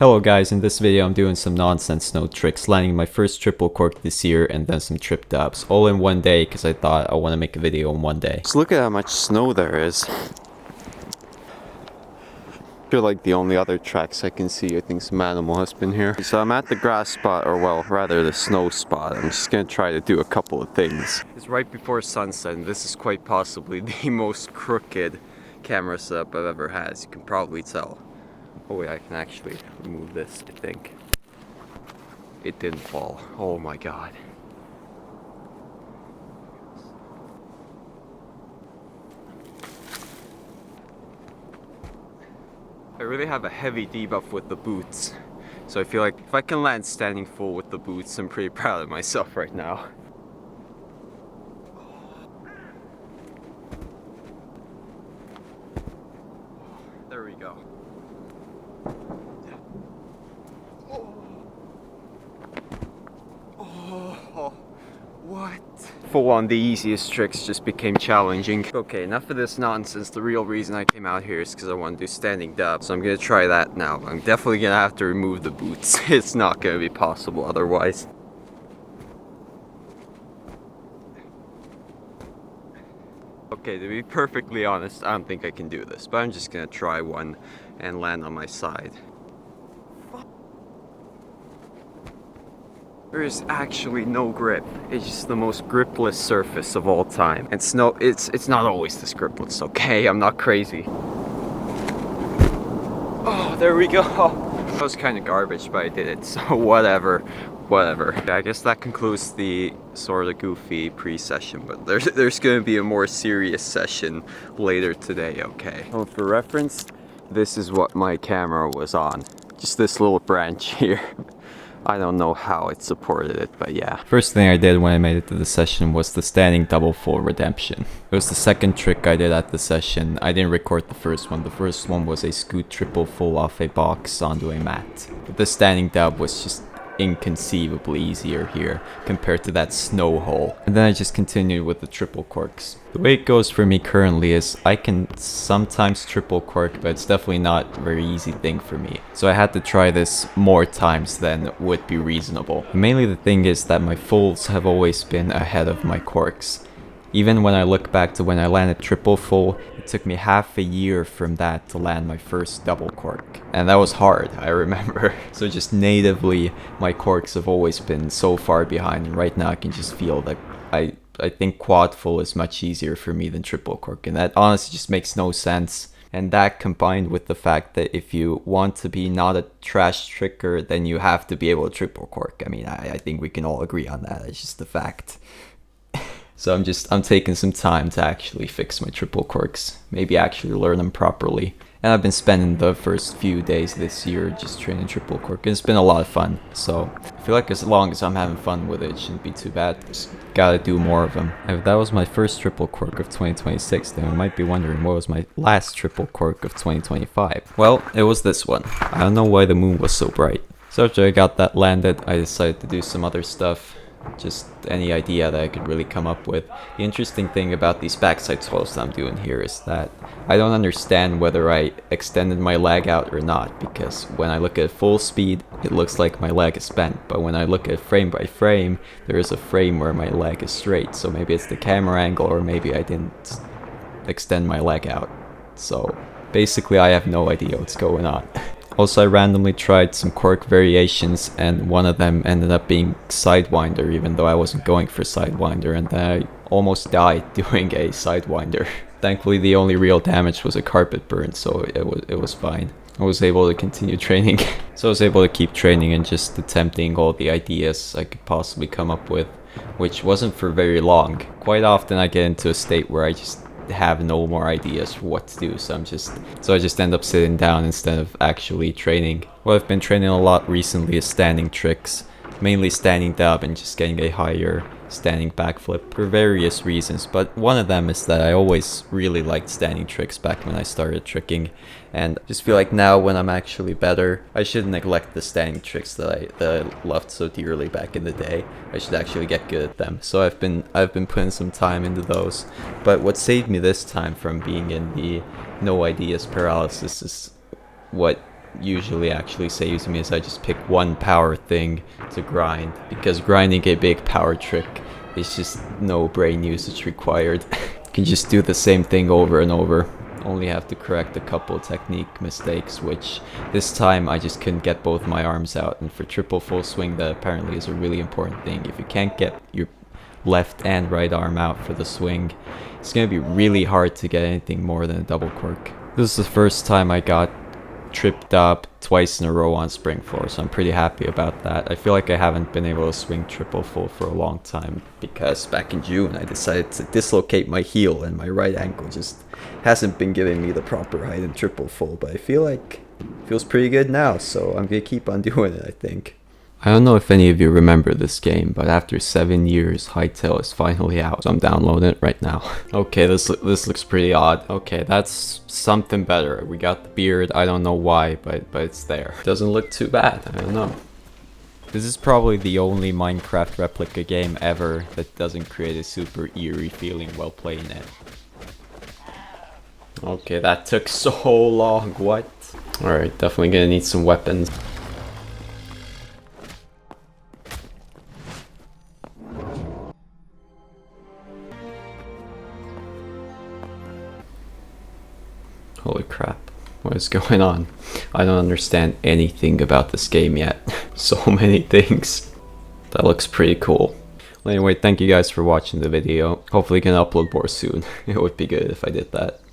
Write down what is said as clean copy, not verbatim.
Hello guys, in this video I'm doing some nonsense snow tricks, landing my first triple cork this year and then some trip dubs, all in one day because I thought I want to make a video in one day. Just look at how much snow there is. I feel like the only other tracks I can see, I think some animal has been here. So I'm at the grass spot, or well, rather the snow spot. I'm just gonna try to do a couple of things. It's right before sunset and this is quite possibly the most crooked camera setup I've ever had, as you can probably tell. Oh wait, I can actually remove this, I think. It didn't fall. Oh my god. I really have a heavy debuff with the boots. So I feel like if I can land standing full with the boots, I'm pretty proud of myself right now. There we go. Oh, what? Full on the easiest tricks just became challenging. Okay, enough of this nonsense. The real reason I came out here is because I want to do standing dub. So I'm gonna try that now. I'm definitely gonna have to remove the boots. It's not gonna be possible otherwise. Okay, to be perfectly honest, I don't think I can do this, but I'm just gonna try one and land on my side. There is actually no grip. It's just the most gripless surface of all time. And snow, it's not always this gripless, okay? I'm not crazy. Oh, there we go. That was kind of garbage, but I did it, so whatever. I guess that concludes the sort of goofy pre-session, but there's gonna be a more serious session later today, okay? Oh, for reference, this is what my camera was on. Just this little branch here. I don't know how it supported it, but yeah. First thing I did when I made it to the session was the standing double full redemption. It was the second trick I did at the session. I didn't record the first one. The first one was a scoot triple full off a box onto a mat. But the standing dub was just inconceivably easier here compared to that snow hole. And then I just continued with the triple corks. The way it goes for me currently is I can sometimes triple cork, but it's definitely not a very easy thing for me. So I had to try this more times than would be reasonable. Mainly the thing is that my fulls have always been ahead of my corks. Even when I look back to when I landed triple full, it took me half a year from that to land my first double cork. And that was hard, I remember. So just natively, my corks have always been so far behind, and right now I can just feel that I think quad full is much easier for me than triple cork, and that honestly just makes no sense. And that combined with the fact that if you want to be not a trash tricker, then you have to be able to triple cork. I mean, I think we can all agree on that, it's just a fact. So I'm taking some time to actually fix my triple corks, maybe actually learn them properly. And I've been spending the first few days this year just training triple cork, and it's been a lot of fun. So I feel like as long as I'm having fun with it, it shouldn't be too bad. Just gotta do more of them. If that was my first triple cork of 2026, then we might be wondering what was my last triple cork of 2025. Well, it was this one. I don't know why the moon was so bright. So after I got that landed, I decided to do some other stuff. Just any idea that I could really come up with. The interesting thing about these backside swells that I'm doing here is that I don't understand whether I extended my leg out or not, because when I look at full speed, it looks like my leg is bent, but when I look at frame by frame, there is a frame where my leg is straight, so maybe it's the camera angle, or maybe I didn't extend my leg out. So basically I have no idea what's going on. Also, I randomly tried some cork variations, and one of them ended up being Sidewinder, even though I wasn't going for Sidewinder, and then I almost died doing a Sidewinder. Thankfully, the only real damage was a carpet burn, so it was fine. I was able to continue training. So I was able to keep training and just attempting all the ideas I could possibly come up with, which wasn't for very long. Quite often I get into a state where I just have no more ideas for what to do, so I just end up sitting down instead of actually training. What I've been training a lot recently is standing tricks, mainly standing dub and just getting a higher standing backflip for various reasons, but one of them is that I always really liked standing tricks back when I started tricking, and I just feel like now when I'm actually better, I shouldn't neglect the standing tricks that I loved so dearly back in the day. I should actually get good at them. So I've been putting some time into those. But what saved me this time from being in the no ideas paralysis is what usually actually saves me is I just pick one power thing to grind, because grinding a big power trick is just no brain usage required. You can just do the same thing over and over. Only have to correct a couple technique mistakes, which this time I just couldn't get both my arms out, and for triple full swing that apparently is a really important thing. If you can't get your left and right arm out for the swing, it's gonna be really hard to get anything more than a double cork. This is the first time I got tripped up twice in a row on spring floor, so I'm pretty happy about that. I feel like I haven't been able to swing triple full for a long time, because back in June I decided to dislocate my heel and my right ankle just hasn't been giving me the proper height in triple full, but I feel like it feels pretty good now, so I'm gonna keep on doing it, I think. I don't know if any of you remember this game, but after 7 years, Hightail is finally out, so I'm downloading it right now. Okay, this looks pretty odd. Okay, that's something better. We got the beard, I don't know why, but it's there. Doesn't look too bad, I don't know. This is probably the only Minecraft replica game ever that doesn't create a super eerie feeling while playing it. Okay, that took so long, what? Alright, definitely gonna need some weapons. Holy crap, what is going on? I don't understand anything about this game yet. So many things. That looks pretty cool. Well, anyway, thank you guys for watching the video. Hopefully I can upload more soon. It would be good if I did that.